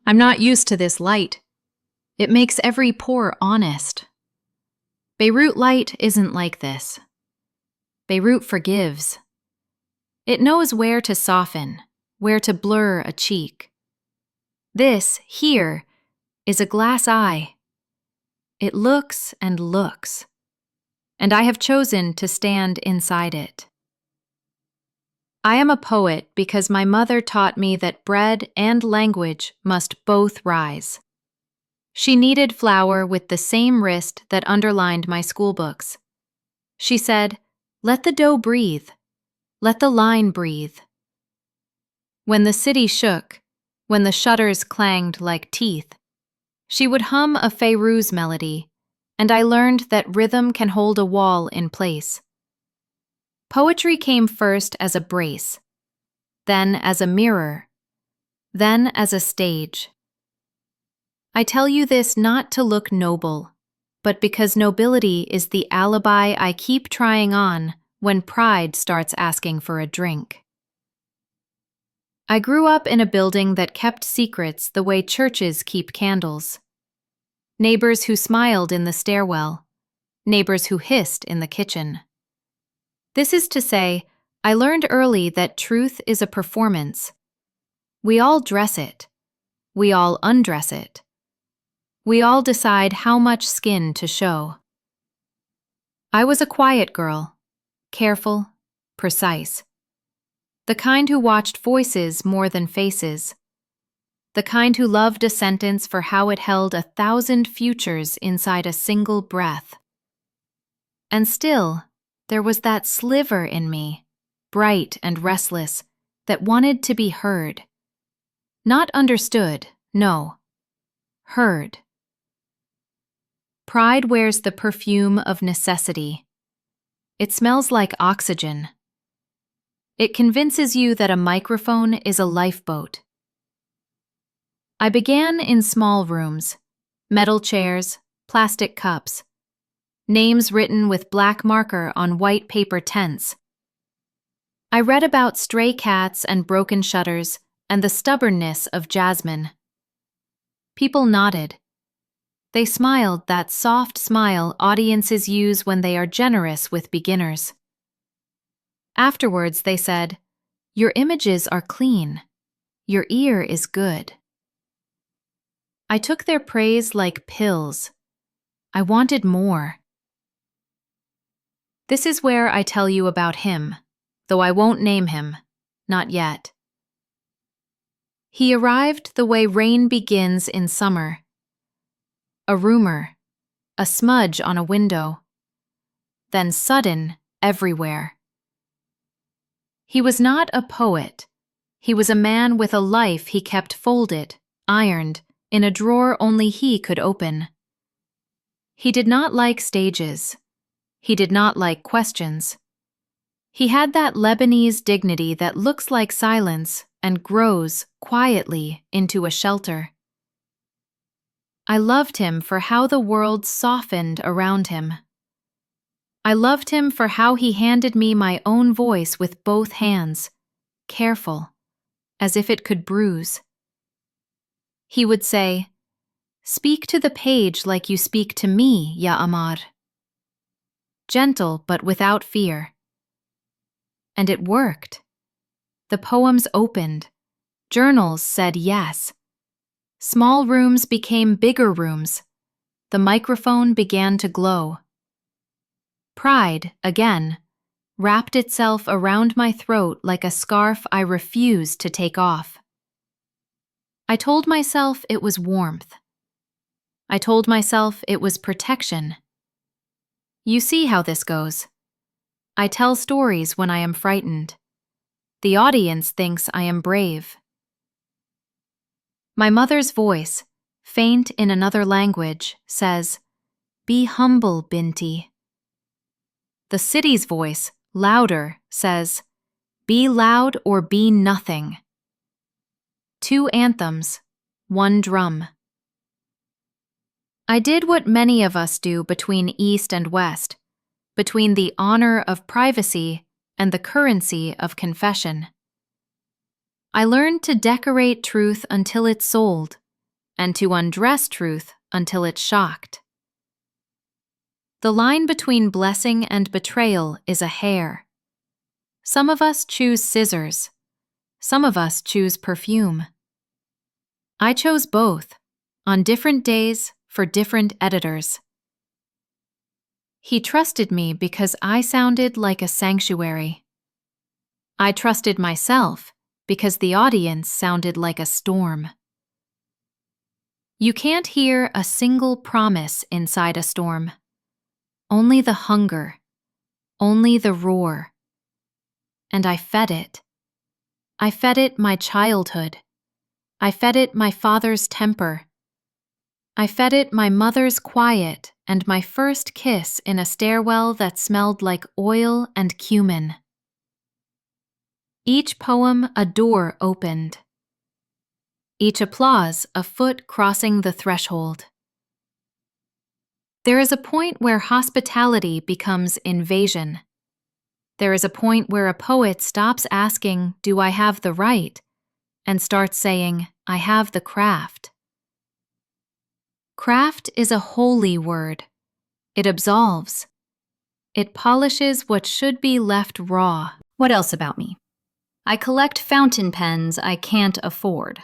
I'm not used to this light. It makes every pore honest. Beirut light isn't like this. Beirut forgives. It knows where to soften, where to blur a cheek. This, here, is a glass eye. It looks and looks, and I have chosen to stand inside it. I am a poet because my mother taught me that bread and language must both rise. She kneaded flour with the same wrist that underlined my schoolbooks. She said, "Let the dough breathe. Let the line breathe." When the city shook, when the shutters clanged like teeth, she would hum a Fairuz melody, and I learned that rhythm can hold a wall in place. Poetry came first as a brace, then as a mirror, then as a stage. I tell you this not to look noble, but because nobility is the alibi I keep trying on when pride starts asking for a drink. I grew up in a building that kept secrets the way churches keep candles. Neighbors who smiled in the stairwell, neighbors who hissed in the kitchen. This is to say, I learned early that truth is a performance. We all dress it. We all undress it. We all decide how much skin to show. I was a quiet girl, careful, precise. The kind who watched voices more than faces. The kind who loved a sentence for how it held 1,000 futures inside a single breath. And still, there was that sliver in me, bright and restless, that wanted to be heard. Not understood, no. Heard. Pride wears the perfume of necessity. It smells like oxygen. It convinces you that a microphone is a lifeboat. I began in small rooms, metal chairs, plastic cups, names written with black marker on white paper tents. I read about stray cats and broken shutters and the stubbornness of jasmine. People nodded. They smiled that soft smile audiences use when they are generous with beginners. Afterwards, they said, "Your images are clean. Your ear is good." I took their praise like pills. I wanted more. This is where I tell you about him, though I won't name him, not yet. He arrived the way rain begins in summer. A rumor, a smudge on a window, then sudden everywhere. He was not a poet. He was a man with a life he kept folded, ironed, in a drawer only he could open. He did not like stages. He did not like questions. He had that Lebanese dignity that looks like silence and grows quietly into a shelter. I loved him for how the world softened around him. I loved him for how he handed me my own voice with both hands, careful, as if it could bruise. He would say, "Speak to the page like you speak to me, Ya Amar." Gentle but without fear. And it worked. The poems opened. Journals said yes. Small rooms became bigger rooms. The microphone began to glow. Pride, again, wrapped itself around my throat like a scarf I refused to take off. I told myself it was warmth. I told myself it was protection. You see how this goes. I tell stories when I am frightened. The audience thinks I am brave. My mother's voice, faint in another language, says, "Be humble, Binti." The city's voice, louder, says, "Be loud or be nothing." 2 anthems, 1 drum. I did what many of us do between East and West, between the honor of privacy and the currency of confession. I learned to decorate truth until it sold, and to undress truth until it's shocked. The line between blessing and betrayal is a hair. Some of us choose scissors. Some of us choose perfume. I chose both, on different days for different editors. He trusted me because I sounded like a sanctuary. I trusted myself because the audience sounded like a storm. You can't hear a single promise inside a storm. Only the hunger, only the roar. And I fed it. I fed it my childhood. I fed it my father's temper. I fed it my mother's quiet and my first kiss in a stairwell that smelled like oil and cumin. Each poem a door opened. Each applause a foot crossing the threshold. There is a point where hospitality becomes invasion. There is a point where a poet stops asking, "Do I have the right?" and starts saying, "I have the craft." Craft is a holy word. It absolves. It polishes what should be left raw. What else about me? I collect fountain pens I can't afford.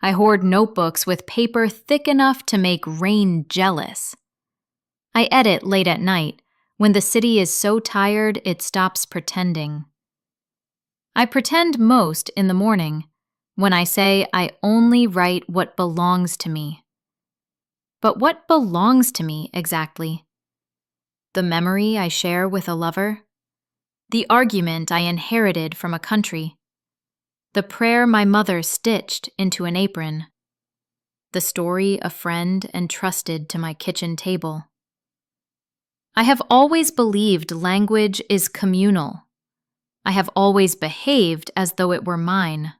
I hoard notebooks with paper thick enough to make rain jealous. I edit late at night, when the city is so tired it stops pretending. I pretend most in the morning, when I say I only write what belongs to me. But what belongs to me exactly? The memory I share with a lover? The argument I inherited from a country? The prayer my mother stitched into an apron? The story a friend entrusted to my kitchen table? I have always believed language is communal. I have always behaved as though it were mine.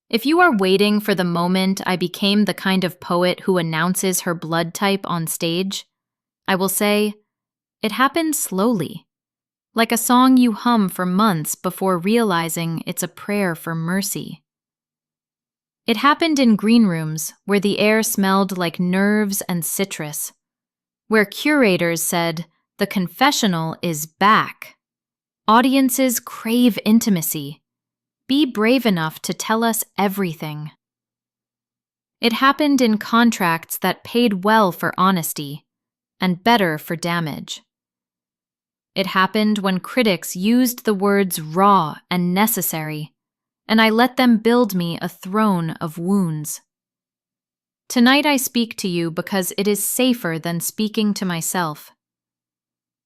If you are waiting for the moment I became the kind of poet who announces her blood type on stage, I will say, it happened slowly, like a song you hum for months before realizing it's a prayer for mercy. It happened in green rooms where the air smelled like nerves and citrus, where curators said, "The confessional is back." Audiences crave intimacy. Be brave enough to tell us everything. It happened in contracts that paid well for honesty and better for damage. It happened when critics used the words raw and necessary, and I let them build me a throne of wounds. Tonight I speak to you because it is safer than speaking to myself.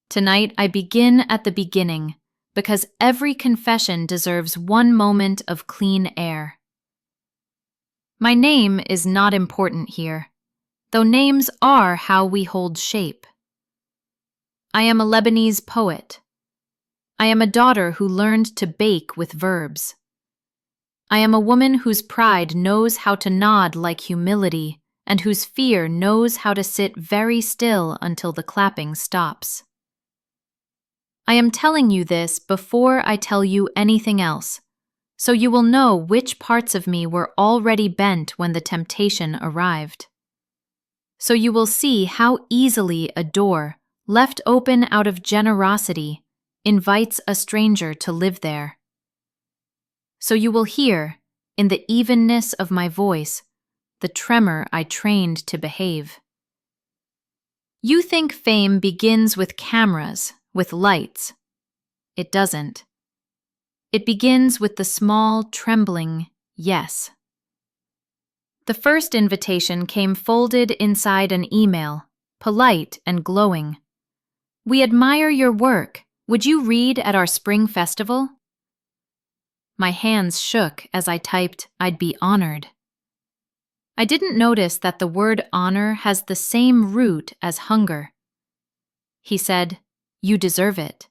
Tonight I begin at the beginning because every confession deserves one moment of clean air. My name is not important here, though names are how we hold shape. I am a Lebanese poet. I am a daughter who learned to bake with verbs. I am a woman whose pride knows how to nod like humility and whose fear knows how to sit very still until the clapping stops. I am telling you this before I tell you anything else, so you will know which parts of me were already bent when the temptation arrived. So you will see how easily a door, left open out of generosity, invites a stranger to live there. So you will hear, in the evenness of my voice, the tremor I trained to behave. You think fame begins with cameras, with lights. It doesn't. It begins with the small, trembling yes. The first invitation came folded inside an email, polite and glowing. "We admire your work. Would you read at our spring festival?" My hands shook as I typed, "I'd be honored." I didn't notice that the word honor has the same root as hunger. He said, "You deserve it."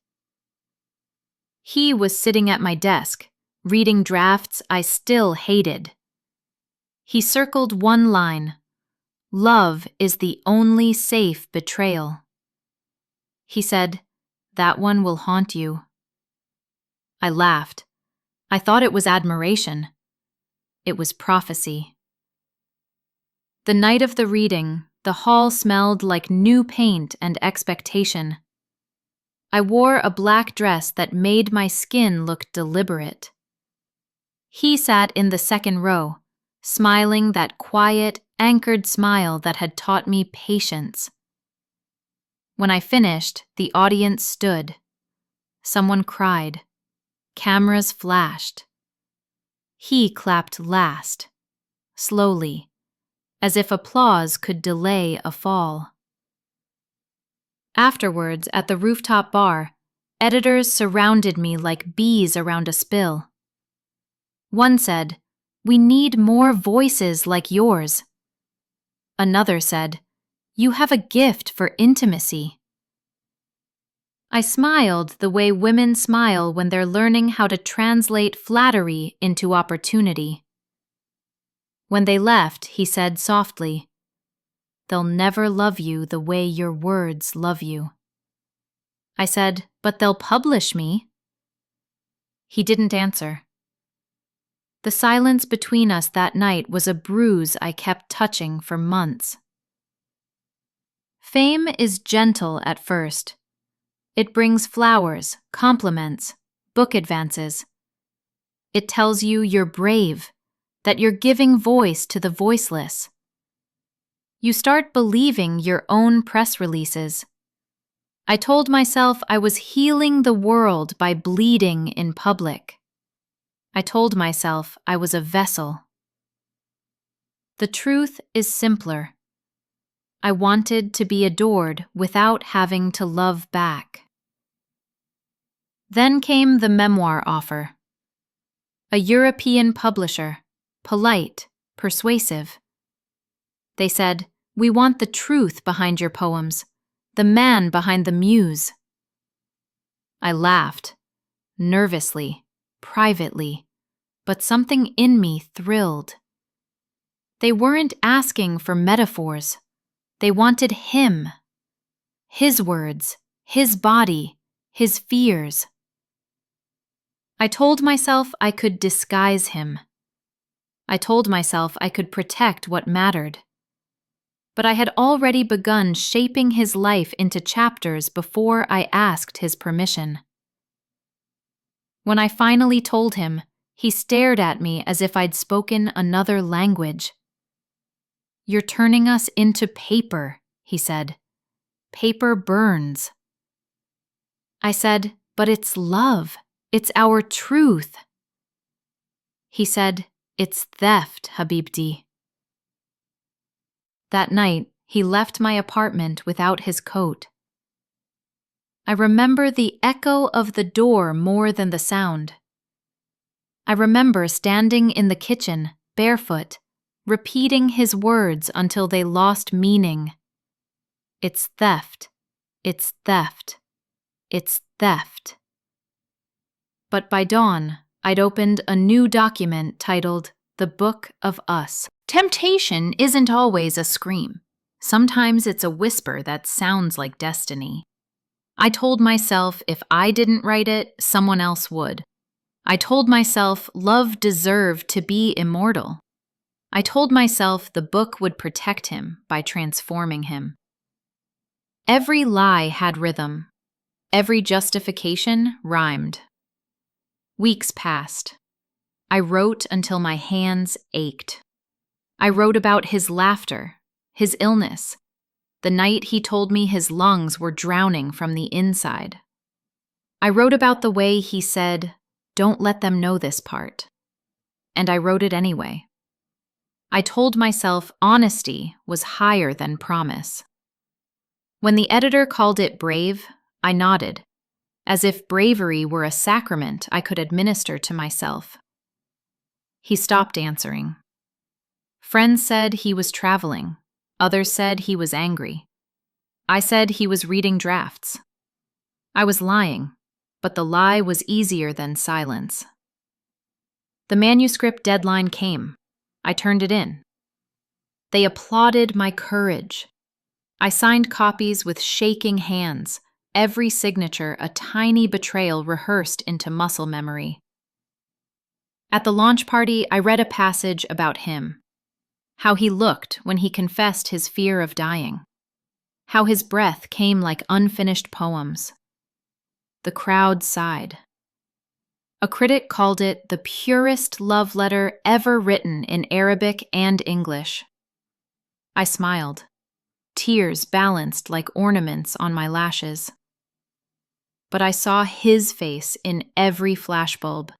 He was sitting at my desk, reading drafts I still hated. He circled one line, "Love is the only safe betrayal." He said, "That one will haunt you." I laughed. I thought it was admiration. It was prophecy. The night of the reading, the hall smelled like new paint and expectation. I wore a black dress that made my skin look deliberate. He sat in the second row, smiling that quiet, anchored smile that had taught me patience. When I finished, the audience stood. Someone cried. Cameras flashed. He clapped last, slowly, as if applause could delay a fall. Afterwards, at the rooftop bar, editors surrounded me like bees around a spill. One said, "We need more voices like yours." Another said, "You have a gift for intimacy." I smiled the way women smile when they're learning how to translate flattery into opportunity. When they left, he said softly, "They'll never love you the way your words love you." I said, "But they'll publish me." He didn't answer. The silence between us that night was a bruise I kept touching for months. Fame is gentle at first. It brings flowers, compliments, book advances. It tells you you're brave, that you're giving voice to the voiceless. You start believing your own press releases. I told myself I was healing the world by bleeding in public. I told myself I was a vessel. The truth is simpler. I wanted to be adored without having to love back. Then came the memoir offer. A European publisher, polite, persuasive. They said, "We want the truth behind your poems, the man behind the muse." I laughed, nervously, privately, but something in me thrilled. They weren't asking for metaphors. They wanted him. His words, his body, his fears. I told myself I could disguise him. I told myself I could protect what mattered. But I had already begun shaping his life into chapters before I asked his permission. When I finally told him, he stared at me as if I'd spoken another language. "You're turning us into paper," he said. "Paper burns." I said, "But it's love. It's our truth." He said, "It's theft, Habibti." That night, he left my apartment without his coat. I remember the echo of the door more than the sound. I remember standing in the kitchen, barefoot, repeating his words until they lost meaning. "It's theft. It's theft. It's theft." But by dawn, I'd opened a new document titled The Book of Us. Temptation isn't always a scream. Sometimes it's a whisper that sounds like destiny. I told myself if I didn't write it, someone else would. I told myself love deserved to be immortal. I told myself the book would protect him by transforming him. Every lie had rhythm. Every justification rhymed. Weeks passed. I wrote until my hands ached. I wrote about his laughter, his illness, the night he told me his lungs were drowning from the inside. I wrote about the way he said, "Don't let them know this part." And I wrote it anyway. I told myself honesty was higher than promise. When the editor called it brave, I nodded, as if bravery were a sacrament I could administer to myself. He stopped answering. Friends said he was traveling. Others said he was angry. I said he was reading drafts. I was lying, but the lie was easier than silence. The manuscript deadline came. I turned it in. They applauded my courage. I signed copies with shaking hands, every signature a tiny betrayal rehearsed into muscle memory. At the launch party, I read a passage about him. how he looked when he confessed his fear of dying, how his breath came like unfinished poems. The crowd sighed. A critic called it the purest love letter ever written in Arabic and English. I smiled, tears balanced like ornaments on my lashes. But I saw his face in every flashbulb,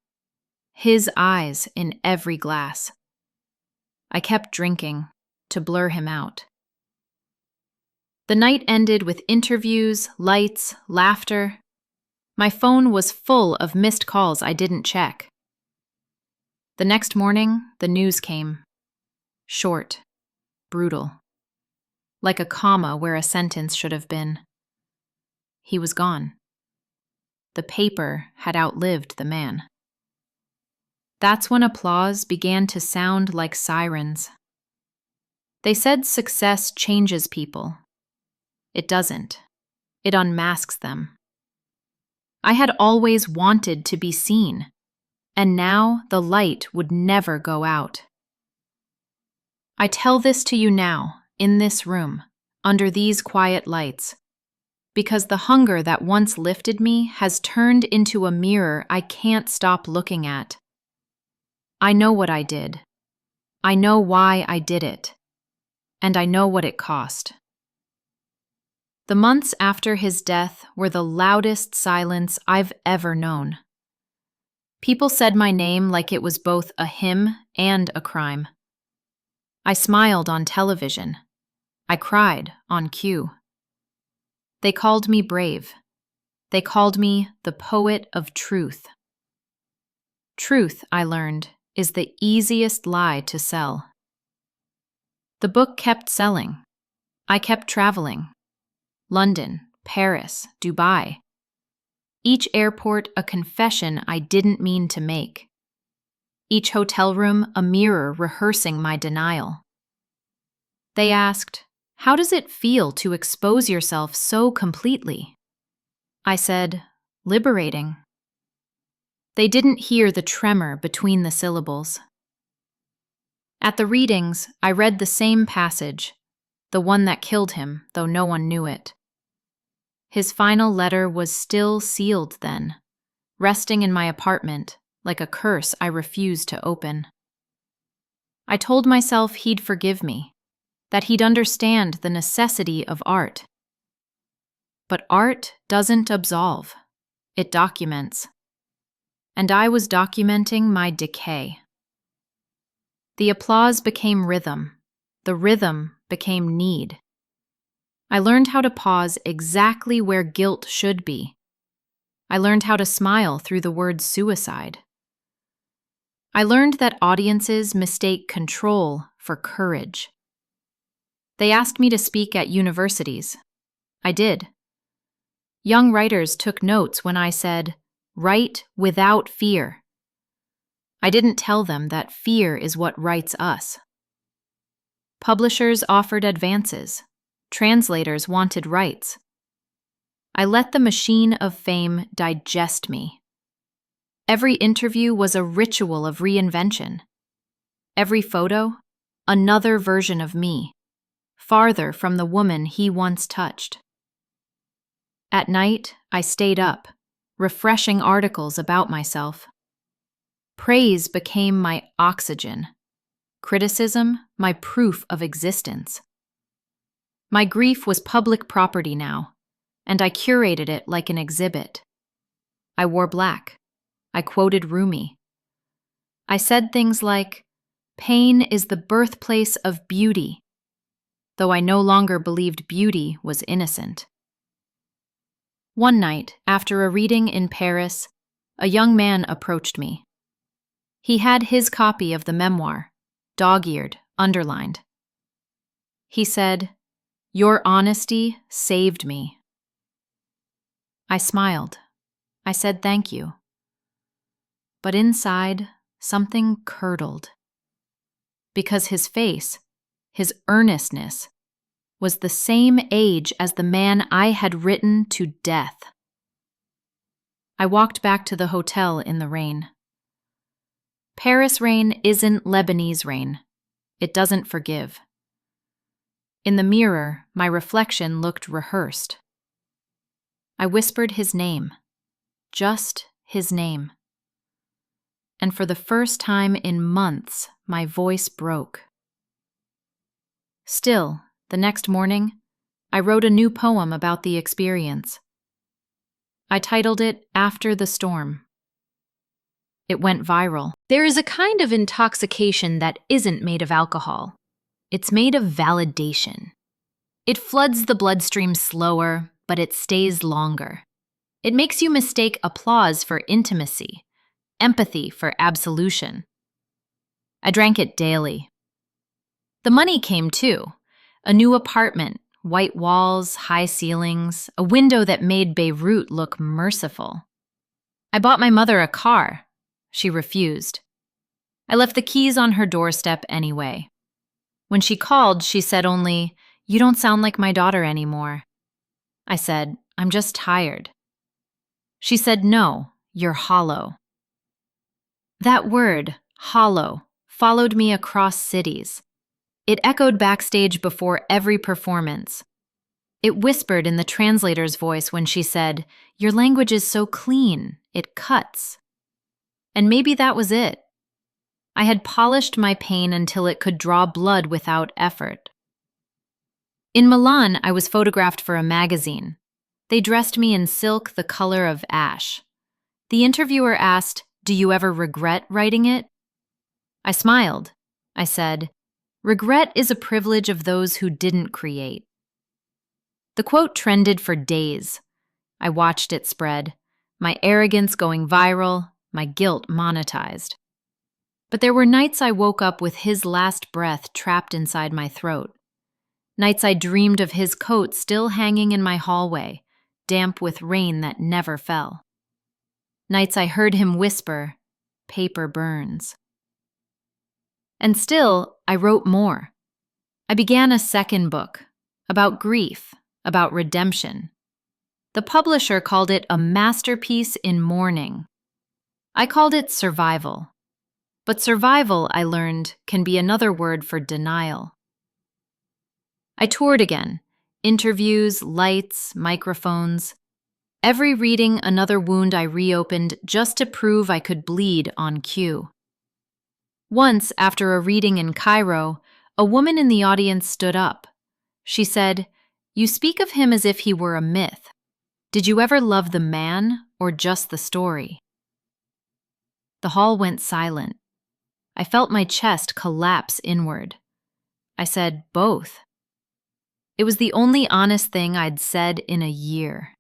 his eyes in every glass. I kept drinking to blur him out. The night ended with interviews, lights, laughter. My phone was full of missed calls I didn't check. The next morning, the news came. Short, brutal. Like a comma where a sentence should have been. He was gone. The paper had outlived the man. That's when applause began to sound like sirens. They said success changes people. It doesn't. It unmasks them. I had always wanted to be seen, and now the light would never go out. I tell this to you now, in this room, under these quiet lights, because the hunger that once lifted me has turned into a mirror I can't stop looking at. I know what I did. I know why I did it. And I know what it cost. The months after his death were the loudest silence I've ever known. People said my name like it was both a hymn and a crime. I smiled on television. I cried on cue. They called me brave. They called me the poet of truth. Truth, I learned, is the easiest lie to sell. The book kept selling. I kept traveling. London, Paris, Dubai. Each airport a confession I didn't mean to make. Each hotel room a mirror rehearsing my denial. They asked, "How does it feel to expose yourself so completely?" I said, "Liberating." They didn't hear the tremor between the syllables. At the readings, I read the same passage, the one that killed him, though no one knew it. His final letter was still sealed then, resting in my apartment like a curse I refused to open. I told myself he'd forgive me, that he'd understand the necessity of art. But art doesn't absolve, it documents. And I was documenting my decay. The applause became rhythm. The rhythm became need. I learned how to pause exactly where guilt should be. I learned how to smile through the word suicide. I learned that audiences mistake control for courage. They asked me to speak at universities. I did. Young writers took notes when I said, "Write without fear." I didn't tell them that fear is what writes us. Publishers offered advances. Translators wanted rights. I let the machine of fame digest me. Every interview was a ritual of reinvention. Every photo, another version of me, farther from the woman he once touched. At night, I stayed up, refreshing articles about myself. Praise became my oxygen. Criticism, my proof of existence. My grief was public property now, and I curated it like an exhibit. I wore black. I quoted Rumi. I said things like, "Pain is the birthplace of beauty," though I no longer believed beauty was innocent. One night, after a reading in Paris, a young man approached me. He had his copy of the memoir, dog-eared, underlined. He said, "Your honesty saved me." I smiled. I said thank you. But inside, something curdled. Because his face, his earnestness, was the same age as the man I had written to death. I walked back to the hotel in the rain. Paris rain isn't Lebanese rain. It doesn't forgive. In the mirror, my reflection looked rehearsed. I whispered his name, just his name. And for the first time in months, my voice broke. Still, the next morning, I wrote a new poem about the experience. I titled it After the Storm. It went viral. There is a kind of intoxication that isn't made of alcohol. It's made of validation. It floods the bloodstream slower, but it stays longer. It makes you mistake applause for intimacy, empathy for absolution. I drank it daily. The money came too. A new apartment, white walls, high ceilings, a window that made Beirut look merciful. I bought my mother a car. She refused. I left the keys on her doorstep anyway. When she called, she said only, "You don't sound like my daughter anymore." I said, "I'm just tired." She said, "No, you're hollow." That word, hollow, followed me across cities. It echoed backstage before every performance. It whispered in the translator's voice when she said, "Your language is so clean, it cuts." And maybe that was it. I had polished my pain until it could draw blood without effort. In Milan, I was photographed for a magazine. They dressed me in silk the color of ash. The interviewer asked, "Do you ever regret writing it?" I smiled. I said, "Regret is a privilege of those who didn't create." The quote trended for days. I watched it spread, my arrogance going viral, my guilt monetized. But there were nights I woke up with his last breath trapped inside my throat. Nights I dreamed of his coat still hanging in my hallway, damp with rain that never fell. Nights I heard him whisper, "Paper burns." And still, I wrote more. I began a second book, about grief, about redemption. The publisher called it a masterpiece in mourning. I called it survival. But survival, I learned, can be another word for denial. I toured again. Interviews, lights, microphones. Every reading, another wound I reopened just to prove I could bleed on cue. Once, after a reading in Cairo, a woman in the audience stood up. She said, "You speak of him as if he were a myth. Did you ever love the man or just the story?" The hall went silent. I felt my chest collapse inward. I said, "Both." It was the only honest thing I'd said in a year.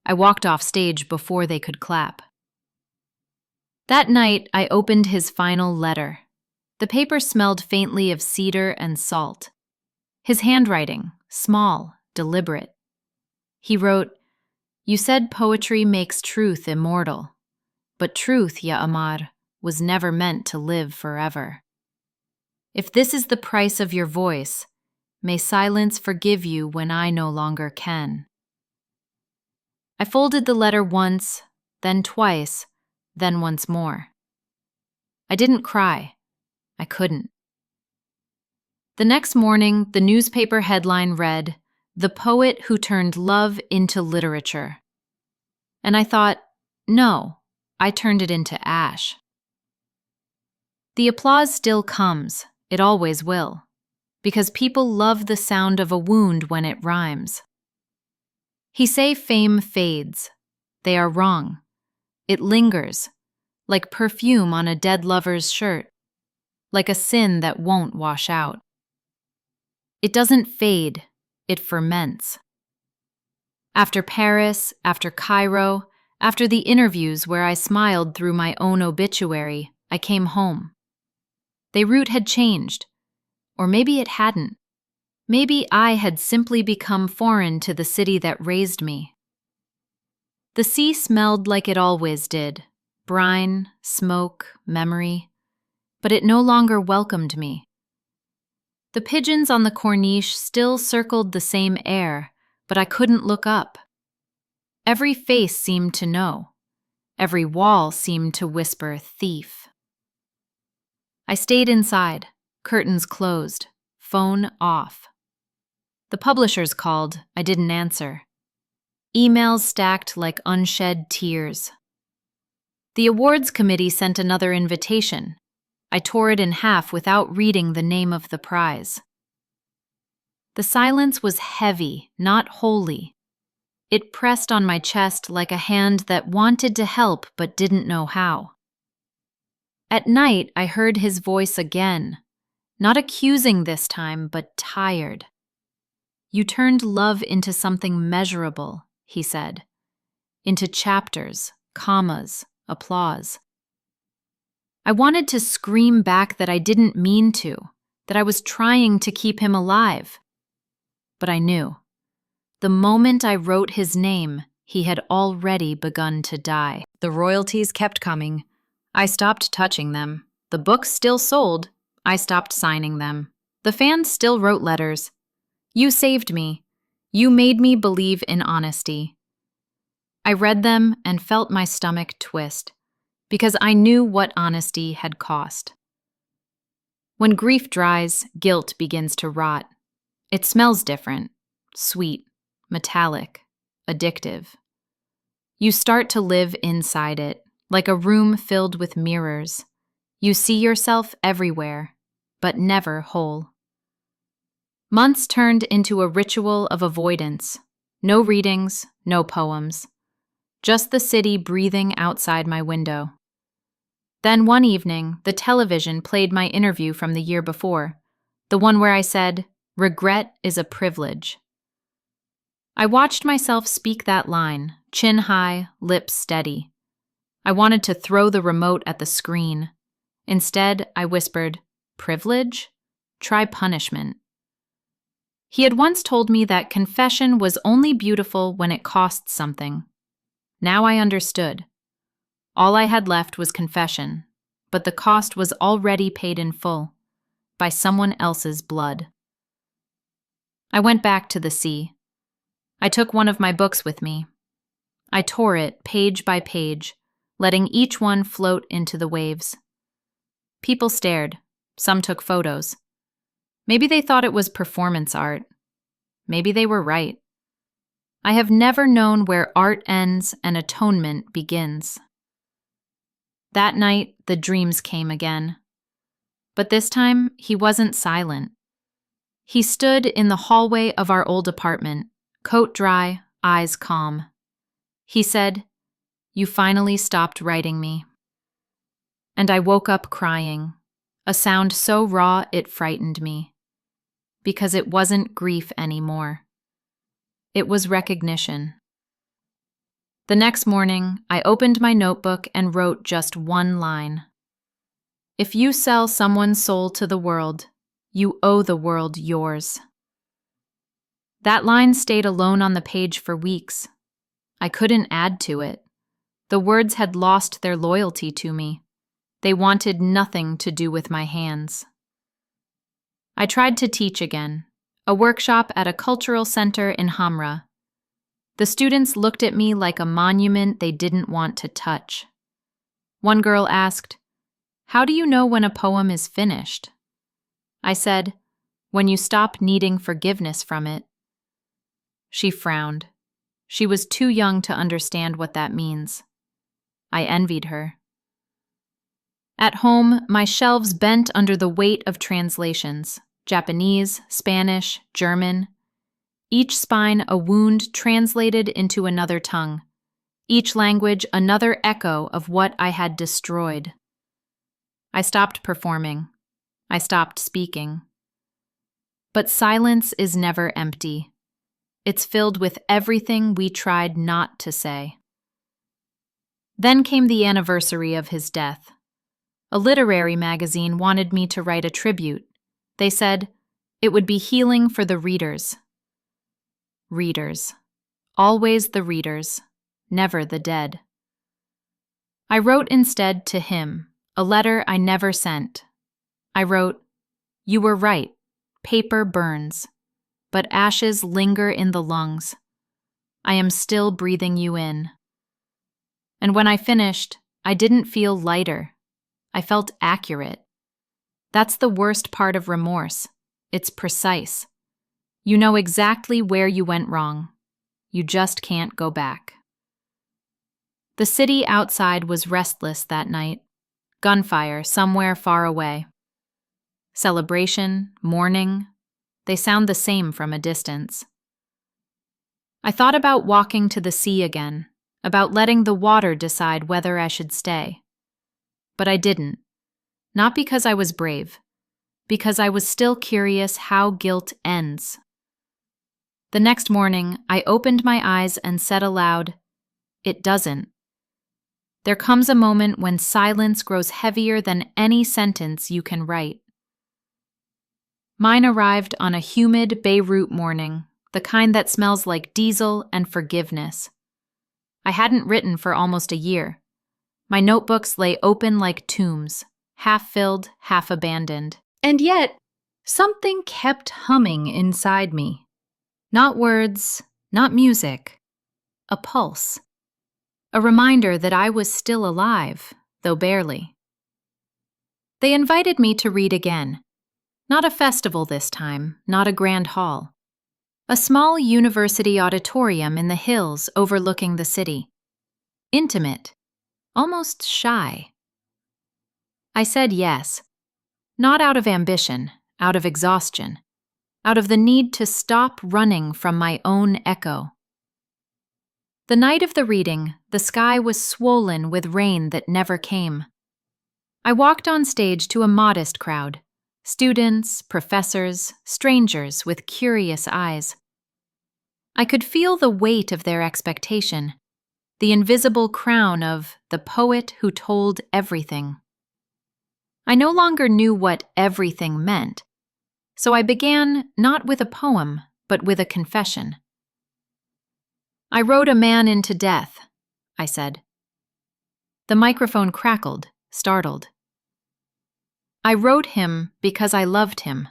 I walked off stage before they could clap. That night, I opened his final letter. The paper smelled faintly of cedar and salt. His handwriting, small, deliberate. He wrote, "You said poetry makes truth immortal, but truth, Ya Amar, was never meant to live forever. If this is the price of your voice, may silence forgive you when I no longer can." I folded the letter once, then twice, then once more. I didn't cry. I couldn't. The next morning, the newspaper headline read, "The Poet Who Turned Love into Literature." And I thought, no, I turned it into ash. The applause still comes, it always will, because people love the sound of a wound when it rhymes. He say fame fades. They are wrong. It lingers, like perfume on a dead lover's shirt, like a sin that won't wash out. It doesn't fade, it ferments. After Paris, after Cairo, after the interviews where I smiled through my own obituary, I came home. Beirut had changed, or maybe it hadn't. Maybe I had simply become foreign to the city that raised me. The sea smelled like it always did, brine, smoke, memory, but it no longer welcomed me. The pigeons on the corniche still circled the same air, but I couldn't look up. Every face seemed to know. Every wall seemed to whisper thief. I stayed inside. Curtains closed. Phone off. The publishers called. I didn't answer. Emails stacked like unshed tears. The awards committee sent another invitation. I tore it in half without reading the name of the prize. The silence was heavy, not holy. It pressed on my chest like a hand that wanted to help but didn't know how. At night, I heard his voice again, not accusing this time, but tired. You turned love into something measurable, he said, into chapters, commas, applause. I wanted to scream back that I didn't mean to, that I was trying to keep him alive. But I knew. The moment I wrote his name, he had already begun to die. The royalties kept coming. I stopped touching them. The books still sold. I stopped signing them. The fans still wrote letters. You saved me. You made me believe in honesty. I read them and felt my stomach twist, because I knew what honesty had cost. When grief dries, guilt begins to rot. It smells different, sweet, metallic, addictive. You start to live inside it, like a room filled with mirrors. You see yourself everywhere, but never whole. Months turned into a ritual of avoidance. No readings, no poems. Just the city breathing outside my window. Then one evening, the television played my interview from the year before, the one where I said, "Regret is a privilege." I watched myself speak that line, chin high, lips steady. I wanted to throw the remote at the screen. Instead, I whispered, "Privilege? Try punishment." He had once told me that confession was only beautiful when it cost something. Now I understood. All I had left was confession, but the cost was already paid in full, by someone else's blood. I went back to the sea. I took one of my books with me. I tore it page by page, letting each one float into the waves. People stared. Some took photos. Maybe they thought it was performance art. Maybe they were right. I have never known where art ends and atonement begins. That night, the dreams came again. But this time, he wasn't silent. He stood in the hallway of our old apartment, coat dry, eyes calm. He said, "You finally stopped writing me." And I woke up crying, a sound so raw it frightened me. Because it wasn't grief anymore. It was recognition. The next morning, I opened my notebook and wrote just one line. "If you sell someone's soul to the world, you owe the world yours." That line stayed alone on the page for weeks. I couldn't add to it. The words had lost their loyalty to me. They wanted nothing to do with my hands. I tried to teach again, a workshop at a cultural center in Hamra. The students looked at me like a monument they didn't want to touch. One girl asked, "How do you know when a poem is finished?" I said, "When you stop needing forgiveness from it." She frowned. She was too young to understand what that means. I envied her. At home, my shelves bent under the weight of translations. Japanese, Spanish, German. Each spine a wound translated into another tongue. Each language another echo of what I had destroyed. I stopped performing. I stopped speaking. But silence is never empty. It's filled with everything we tried not to say. Then came the anniversary of his death. A literary magazine wanted me to write a tribute. They said, it would be healing for the readers. Readers. Always the readers, never the dead. I wrote instead to him, a letter I never sent. I wrote, "You were right, paper burns, but ashes linger in the lungs. I am still breathing you in." And when I finished, I didn't feel lighter. I felt accurate. That's the worst part of remorse. It's precise. You know exactly where you went wrong. You just can't go back. The city outside was restless that night. Gunfire somewhere far away. Celebration, mourning, they sound the same from a distance. I thought about walking to the sea again, about letting the water decide whether I should stay. But I didn't. Not because I was brave, because I was still curious how guilt ends. The next morning, I opened my eyes and said aloud, "It doesn't." There comes a moment when silence grows heavier than any sentence you can write. Mine arrived on a humid Beirut morning, the kind that smells like diesel and forgiveness. I hadn't written for almost a year. My notebooks lay open like tombs, half filled, half abandoned. And yet, something kept humming inside me. Not words, not music, a pulse. A reminder that I was still alive, though barely. They invited me to read again. Not a festival this time, not a grand hall. A small university auditorium in the hills overlooking the city. Intimate, almost shy. I said yes, not out of ambition, out of exhaustion, out of the need to stop running from my own echo. The night of the reading, the sky was swollen with rain that never came. I walked on stage to a modest crowd, students, professors, strangers with curious eyes. I could feel the weight of their expectation, the invisible crown of the poet who told everything. I no longer knew what everything meant, so I began not with a poem, but with a confession. "I rode a man into death," I said. The microphone crackled, startled. "I wrote him because I loved him.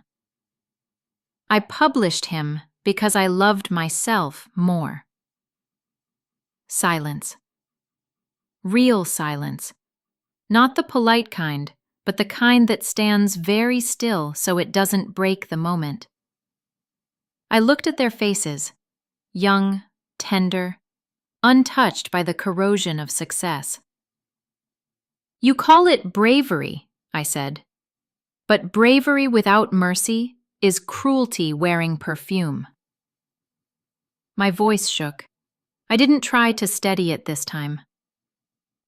I published him because I loved myself more." Silence. Real silence. Not the polite kind, but the kind that stands very still so it doesn't break the moment. I looked at their faces, young, tender, untouched by the corrosion of success. "You call it bravery," I said, "but bravery without mercy is cruelty wearing perfume." My voice shook. I didn't try to steady it this time.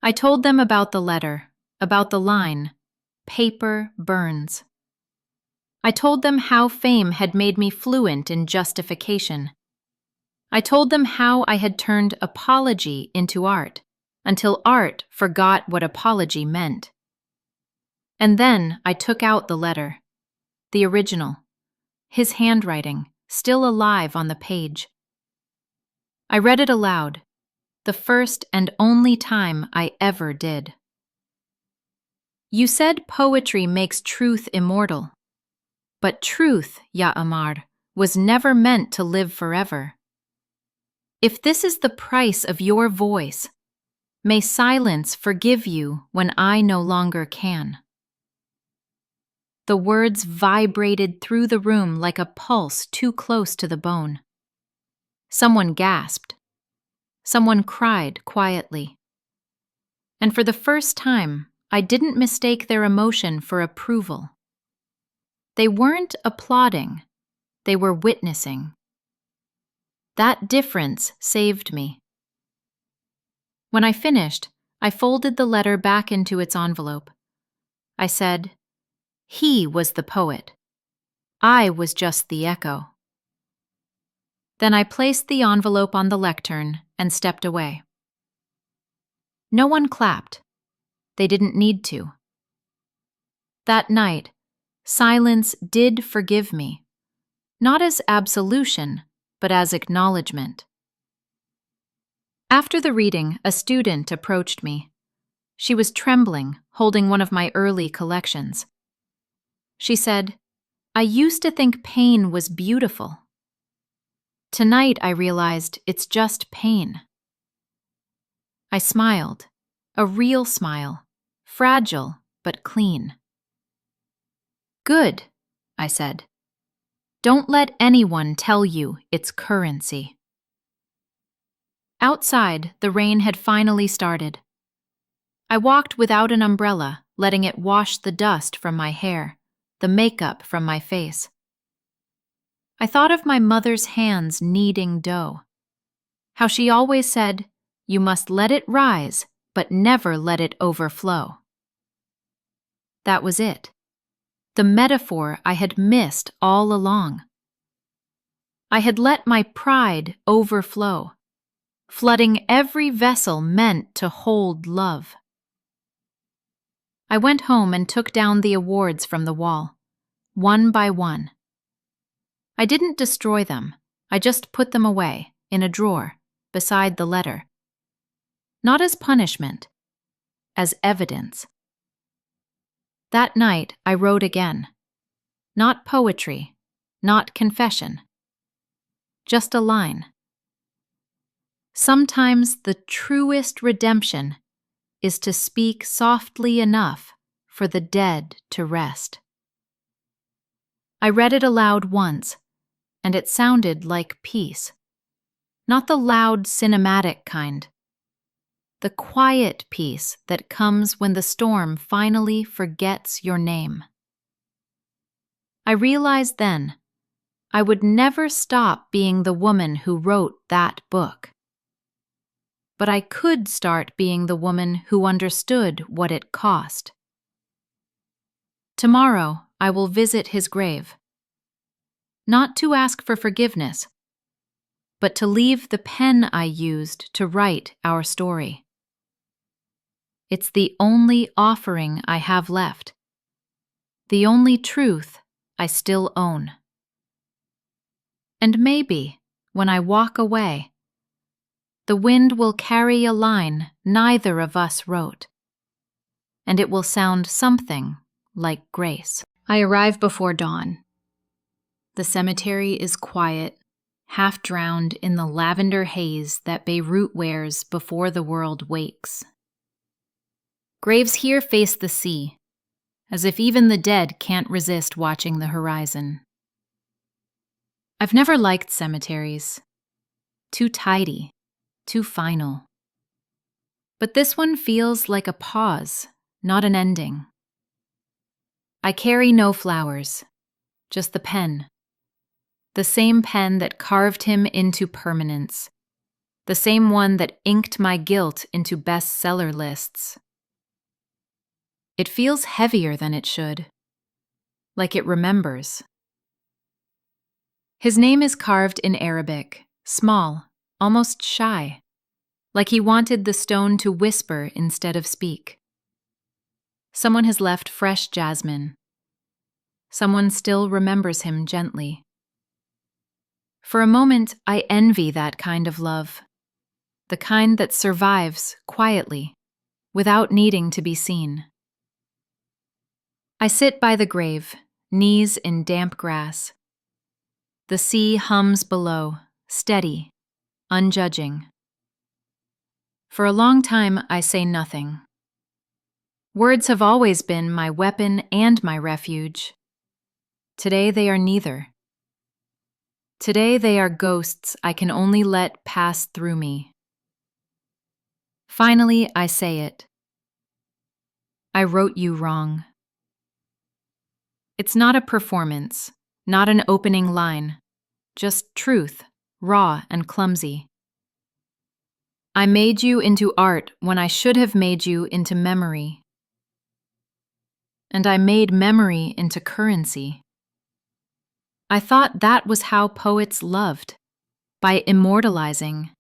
I told them about the letter, about the line, "Paper burns." I told them how fame had made me fluent in justification. I told them how I had turned apology into art, until art forgot what apology meant. And then I took out the letter, the original, his handwriting, still alive on the page. I read it aloud, the first and only time I ever did. "You said poetry makes truth immortal. But truth, Ya Amar, was never meant to live forever. If this is the price of your voice, may silence forgive you when I no longer can." The words vibrated through the room like a pulse too close to the bone. Someone gasped. Someone cried quietly. And for the first time, I didn't mistake their emotion for approval. They weren't applauding, they were witnessing. That difference saved me. When I finished, I folded the letter back into its envelope. I said, "He was the poet. I was just the echo." Then I placed the envelope on the lectern and stepped away. No one clapped. They didn't need to. That night, silence did forgive me, not as absolution, but as acknowledgement. After the reading, a student approached me. She was trembling, holding one of my early collections. She said, "I used to think pain was beautiful. Tonight I realized it's just pain." I smiled, a real smile, fragile but clean. Good, I said. Don't let anyone tell you it's currency. Outside, the rain had finally started. I walked without an umbrella, letting it wash the dust from my hair, the makeup from my face. I thought of my mother's hands kneading dough. How she always said, "You must let it rise, but never let it overflow." That was it. The metaphor I had missed all along. I had let my pride overflow, flooding every vessel meant to hold love. I went home and took down the awards from the wall, one by one. I didn't destroy them, I just put them away, in a drawer, beside the letter. Not as punishment, as evidence. That night I wrote again. Not poetry, not confession. Just a line. Sometimes the truest redemption is to speak softly enough for the dead to rest. I read it aloud once, and it sounded like peace. Not the loud cinematic kind. The quiet peace that comes when the storm finally forgets your name. I realized then I would never stop being the woman who wrote that book. But I could start being the woman who understood what it cost. Tomorrow I will visit his grave. Not to ask for forgiveness, but to leave the pen I used to write our story. It's the only offering I have left, the only truth I still own. And maybe, when I walk away, the wind will carry a line neither of us wrote, and it will sound something like grace. I arrive before dawn. The cemetery is quiet, half drowned in the lavender haze that Beirut wears before the world wakes. Graves here face the sea, as if even the dead can't resist watching the horizon. I've never liked cemeteries. Too tidy, too final. But this one feels like a pause, not an ending. I carry no flowers, just the pen. The same pen that carved him into permanence. The same one that inked my guilt into bestseller lists. It feels heavier than it should, like it remembers. His name is carved in Arabic, small, almost shy, like he wanted the stone to whisper instead of speak. Someone has left fresh jasmine. Someone still remembers him gently. For a moment, I envy that kind of love, the kind that survives quietly, without needing to be seen. I sit by the grave, knees in damp grass. The sea hums below, steady, unjudging. For a long time, I say nothing. Words have always been my weapon and my refuge. Today they are neither. Today they are ghosts I can only let pass through me. Finally, I say it. I wrote you wrong. It's not a performance, not an opening line, just truth, raw and clumsy. I made you into art when I should have made you into memory. And I made memory into currency. I thought that was how poets loved, by immortalizing.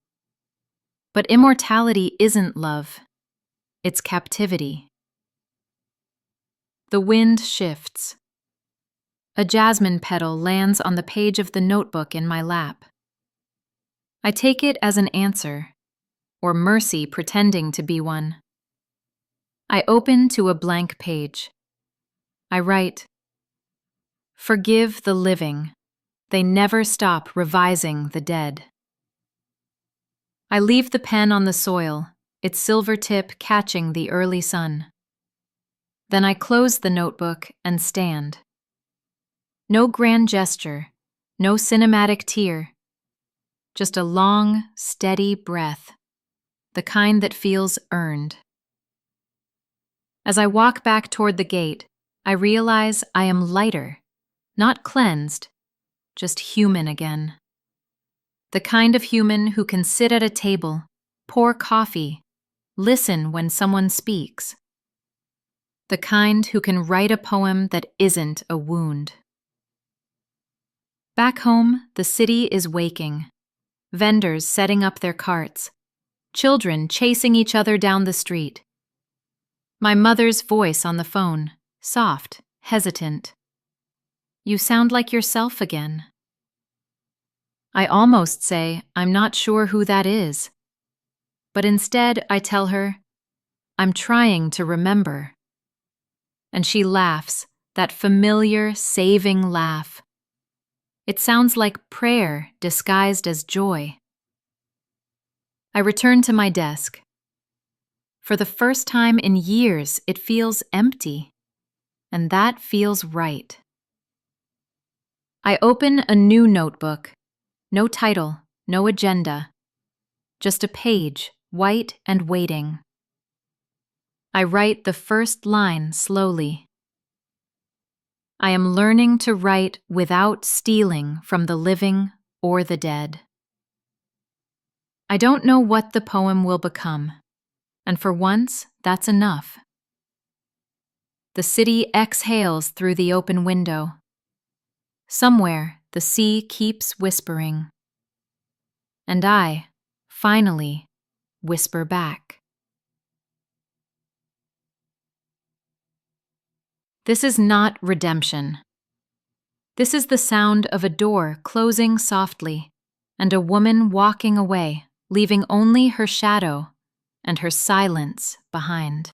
But immortality isn't love, it's captivity. The wind shifts. A jasmine petal lands on the page of the notebook in my lap. I take it as an answer, or mercy pretending to be one. I open to a blank page. I write, "Forgive the living. They never stop revising the dead." I leave the pen on the soil, its silver tip catching the early sun. Then I close the notebook and stand. No grand gesture, no cinematic tear, just a long, steady breath, the kind that feels earned. As I walk back toward the gate, I realize I am lighter, not cleansed, just human again. The kind of human who can sit at a table, pour coffee, listen when someone speaks. The kind who can write a poem that isn't a wound. Back home, the city is waking. Vendors setting up their carts. Children chasing each other down the street. My mother's voice on the phone, soft, hesitant. You sound like yourself again. I almost say I'm not sure who that is. But instead I tell her, I'm trying to remember. And she laughs, that familiar, saving laugh. It sounds like prayer disguised as joy. I return to my desk. For the first time in years, it feels empty, and that feels right. I open a new notebook. No title, no agenda. Just a page, white and waiting. I write the first line slowly. I am learning to write without stealing from the living or the dead. I don't know what the poem will become, and for once, that's enough. The city exhales through the open window. Somewhere, the sea keeps whispering. And I, finally, whisper back. This is not redemption. This is the sound of a door closing softly and a woman walking away, leaving only her shadow and her silence behind.